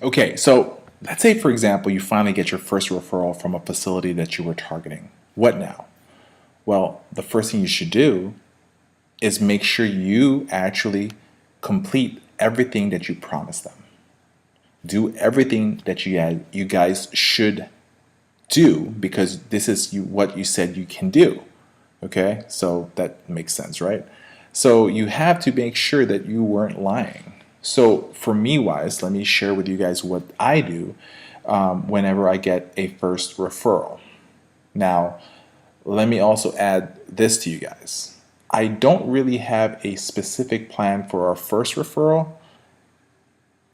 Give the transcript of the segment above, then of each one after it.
Okay, so let's say, for example, you finally get your first referral from a facility that you were targeting. What now? Well, the first thing you should do is make sure you actually complete everything that you promised them. Do everything that you guys should do, because this is what you said you can do. Okay, so that makes sense, right? So you have to make sure that you weren't lying. So for me wise, let me share with you guys what I do whenever I get a first referral. Now, let me also add this to you guys. I don't really have a specific plan for our first referral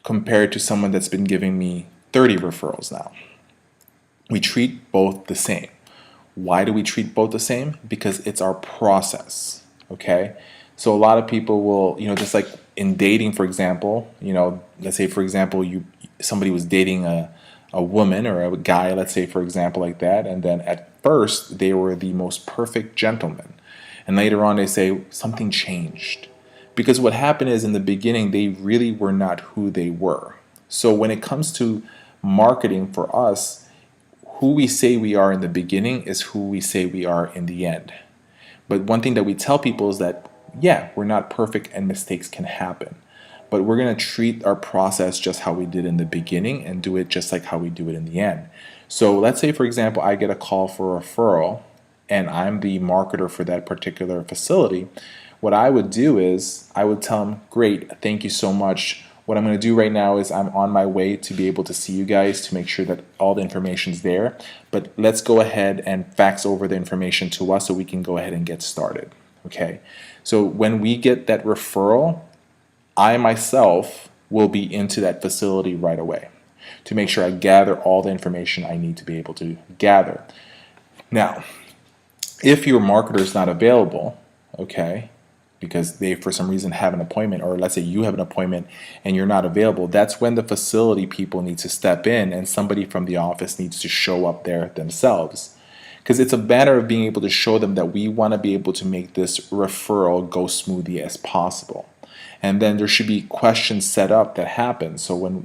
compared to someone that's been giving me 30 referrals now. We treat both the same. Why do we treat both the same? Because it's our process, okay? So a lot of people will, just like in dating, for example, let's say, for example, somebody was dating a woman or a guy, let's say, for example, like that, and then at first they were the most perfect gentleman. And later on they say something changed. Because what happened is in the beginning, they really were not who they were. So when it comes to marketing for us, who we say we are in the beginning is who we say we are in the end. But one thing that we tell people is that, yeah, we're not perfect and mistakes can happen. But we're going to treat our process just how we did in the beginning and do it just like how we do it in the end. So let's say, for example, I get a call for a referral and I'm the marketer for that particular facility. What I would do is I would tell them, great, thank you so much. What I'm going to do right now is I'm on my way to be able to see you guys to make sure that all the information's there. But let's go ahead and fax over the information to us so we can go ahead and get started. Okay. So when we get that referral, I myself will be into that facility right away to make sure I gather all the information I need to be able to gather. Now, if your marketer is not available, okay, because they for some reason have an appointment, or let's say you have an appointment and you're not available, that's when the facility people need to step in and somebody from the office needs to show up there themselves. Because it's a matter of being able to show them that we want to be able to make this referral go smoothly as possible. And then there should be questions set up that happen. So when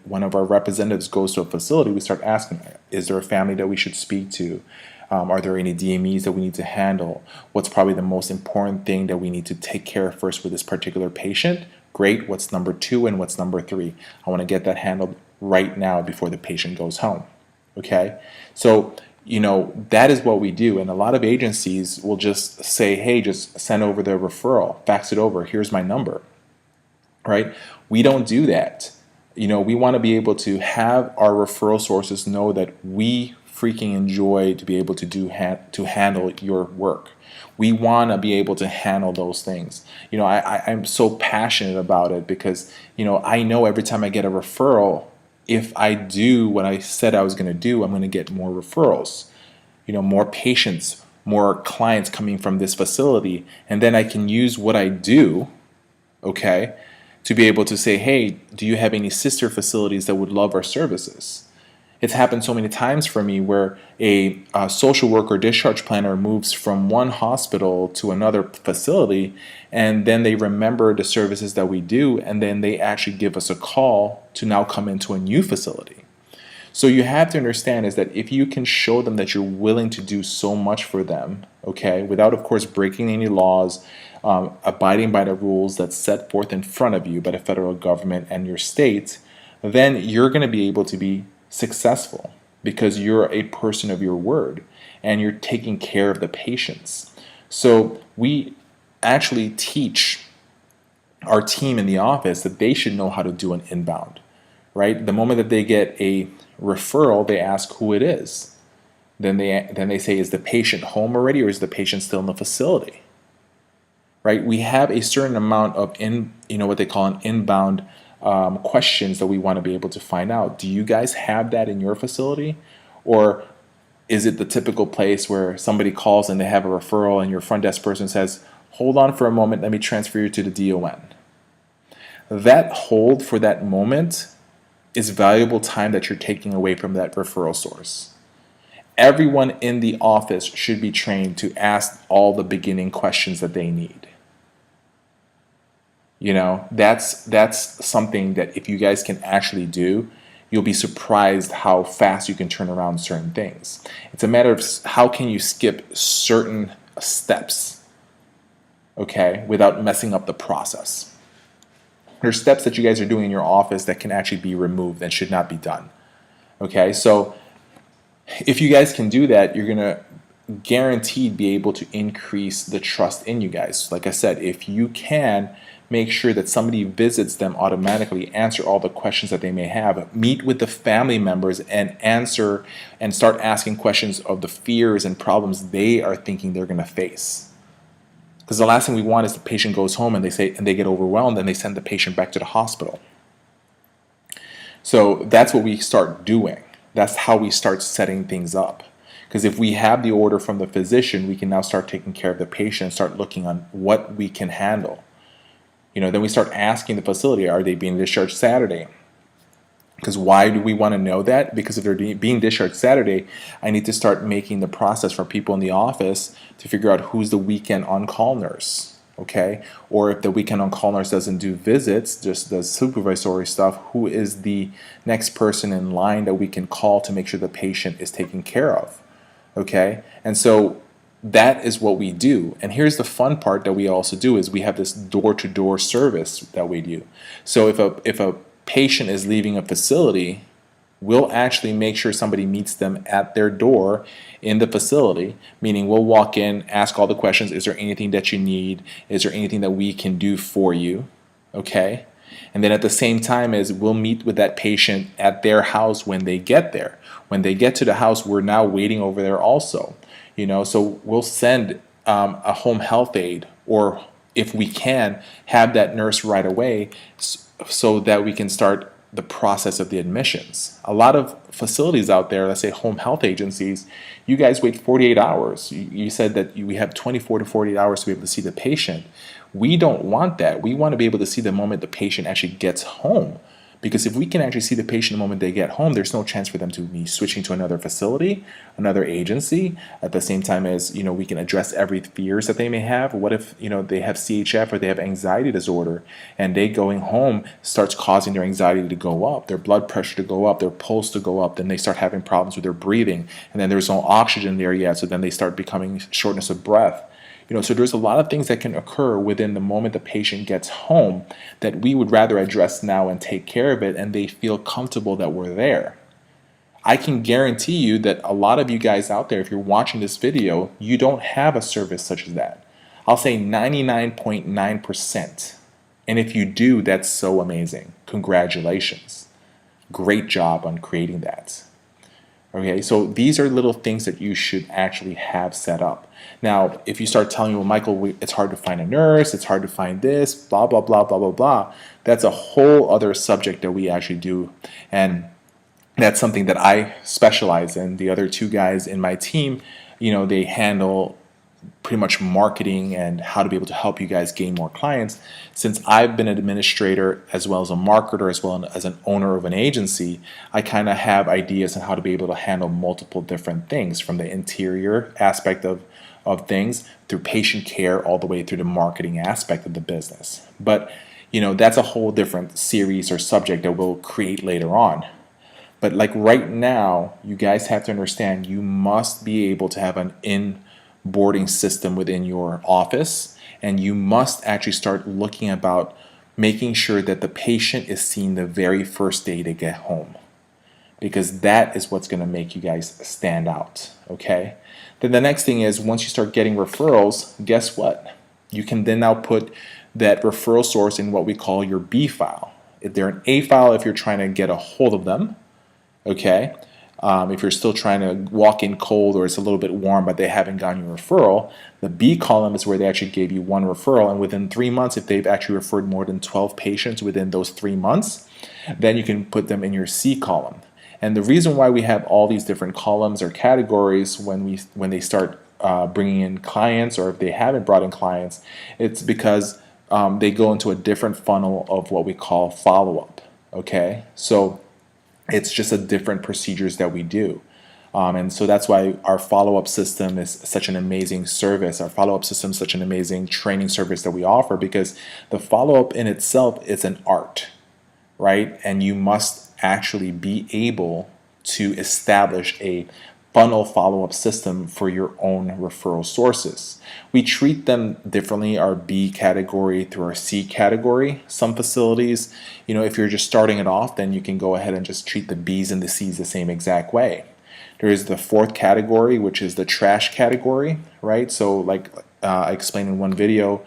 one of our representatives goes to a facility, we start asking, is there a family that we should speak to? Are there any DMEs that we need to handle? What's probably the most important thing that we need to take care of first with this particular patient? Great. What's number 2 and what's number 3? I want to get that handled right now before the patient goes home. Okay? So, that is what we do. And a lot of agencies will just say, hey, just send over the referral, fax it over. Here's my number. Right? We don't do that. We want to be able to have our referral sources know that we freaking enjoy to be able to to handle your work. We want to be able to handle those things. I'm so passionate about it because, I know every time I get a referral, if I do what I said I was going to do, I'm going to get more referrals, more patients, more clients coming from this facility. And then I can use what I do, okay, to be able to say, hey, do you have any sister facilities that would love our services? It's happened so many times for me where a social worker discharge planner moves from one hospital to another facility, and then they remember the services that we do, and then they actually give us a call to now come into a new facility. So you have to understand is that if you can show them that you're willing to do so much for them, okay, without, of course, breaking any laws, abiding by the rules that's set forth in front of you by the federal government and your state, then you're going to be able to be successful because you're a person of your word and you're taking care of the patients. So we actually teach our team in the office that they should know how to do an inbound, right? The moment that they get a referral, they ask who it is. Then they say, is the patient home already or is the patient still in the facility? Right? We have a certain amount of what they call an inbound questions that we want to be able to find out. Do you guys have that in your facility? Or is it the typical place where somebody calls and they have a referral and your front desk person says, hold on for a moment, let me transfer you to the DON. That hold for that moment is valuable time that you're taking away from that referral source. Everyone in the office should be trained to ask all the beginning questions that they need. That's something that if you guys can actually do, you'll be surprised how fast you can turn around certain things. It's a matter of how can you skip certain steps, okay, without messing up the process. There's steps that you guys are doing in your office that can actually be removed and should not be done. Okay, so if you guys can do that, you're gonna guaranteed be able to increase the trust in you guys. Like I said, if you can make sure that somebody visits them automatically, answer all the questions that they may have, meet with the family members and answer and start asking questions of the fears and problems they are thinking they're going to face. Because the last thing we want is the patient goes home and they get overwhelmed and they send the patient back to the hospital. So that's what we start doing. That's how we start setting things up. Because if we have the order from the physician, we can now start taking care of the patient and start looking on what we can handle. Then we start asking the facility, are they being discharged Saturday? Because why do we want to know that? Because if they're being discharged Saturday, I need to start making the process for people in the office to figure out who's the weekend on-call nurse, okay? Or if the weekend on-call nurse doesn't do visits, just does supervisory stuff, who is the next person in line that we can call to make sure the patient is taken care of, okay? And so that is what we do. And here's the fun part that we also do is we have this door-to-door service that we do. So if a patient is leaving a facility, we'll actually make sure somebody meets them at their door in the facility, meaning we'll walk in, ask all the questions. Is there anything that you need? Is there anything that we can do for you? Okay. And then at the same time as we'll meet with that patient at their house when they get there. When they get to the house, we're now waiting over there also. So we'll send a home health aide, or if we can, have that nurse right away so that we can start the process of the admissions. A lot of facilities out there, let's say home health agencies, you guys wait 48 hours. You said that we have 24 to 48 hours to be able to see the patient. We don't want that. We want to be able to see the moment the patient actually gets home. Because if we can actually see the patient the moment they get home, there's no chance for them to be switching to another facility, another agency, at the same time as, we can address every fears that they may have. What if, they have CHF or they have anxiety disorder and they going home starts causing their anxiety to go up, their blood pressure to go up, their pulse to go up, then they start having problems with their breathing, and then there's no oxygen there yet, so then they start becoming shortness of breath. So there's a lot of things that can occur within the moment the patient gets home that we would rather address now and take care of it, and they feel comfortable that we're there. I can guarantee you that a lot of you guys out there, if you're watching this video, you don't have a service such as that. I'll say 99.9%. And if you do, that's so amazing. Congratulations. Great job on creating that. Okay, so these are little things that you should actually have set up. Now, if you start telling me, well, Michael, it's hard to find a nurse, it's hard to find this, blah, blah, blah, blah, blah, blah, that's a whole other subject that we actually do. And that's something that I specialize in. The other two guys in my team, they handle pretty much marketing and how to be able to help you guys gain more clients. Since I've been an administrator as well as a marketer as well as an owner of an agency, I kind of have ideas on how to be able to handle multiple different things, from the interior aspect of things through patient care all the way through the marketing aspect of the business. But that's a whole different series or subject that we'll create later on. But like right now, you guys have to understand you must be able to have an boarding system within your office, and you must actually start looking about making sure that the patient is seen the very first day they get home, because that is what's going to make you guys stand out. Okay, then the next thing is, once you start getting referrals, guess what? You can then now put that referral source in what we call your B file. If they're an A file, if you're trying to get a hold of them, okay. If you're still trying to walk in cold or it's a little bit warm but they haven't gotten your referral, the B column is where they actually gave you one referral, and within 3 months, if they've actually referred more than 12 patients within those 3 months, then you can put them in your C column. And the reason why we have all these different columns or categories when they start bringing in clients, or if they haven't brought in clients, it's because they go into a different funnel of what we call follow-up. Okay, so it's just a different procedures that we do. And so that's why our follow-up system is such an amazing service. Our follow-up system is such an amazing training service that we offer, because the follow-up in itself is an art, right? And you must actually be able to establish a funnel follow-up system for your own referral sources. We treat them differently, our B category through our C category. Some facilities, if you're just starting it off, then you can go ahead and just treat the B's and the C's the same exact way. There is the fourth category, which is the trash category, right? So like I explained in one video,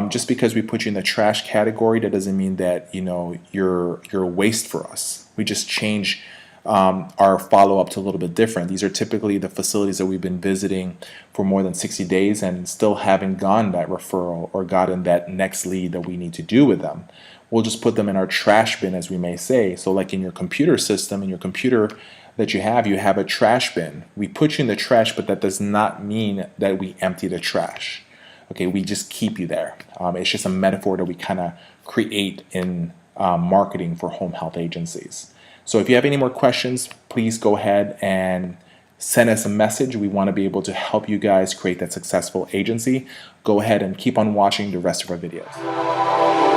just because we put you in the trash category, that doesn't mean that you're a waste for us. We just change our follow-up to a little bit different. These are typically the facilities that we've been visiting for more than 60 days and still haven't gotten that referral or gotten that next lead that we need to do with them. We'll just put them in our trash bin, as we may say. So like in your computer system, in your computer that you have a trash bin. We put you in the trash, but that does not mean that we empty the trash. Okay, we just keep you there. It's just a metaphor that we kind of create in marketing for home health agencies. So if you have any more questions, please go ahead and send us a message. We want to be able to help you guys create that successful agency. Go ahead and keep on watching the rest of our videos.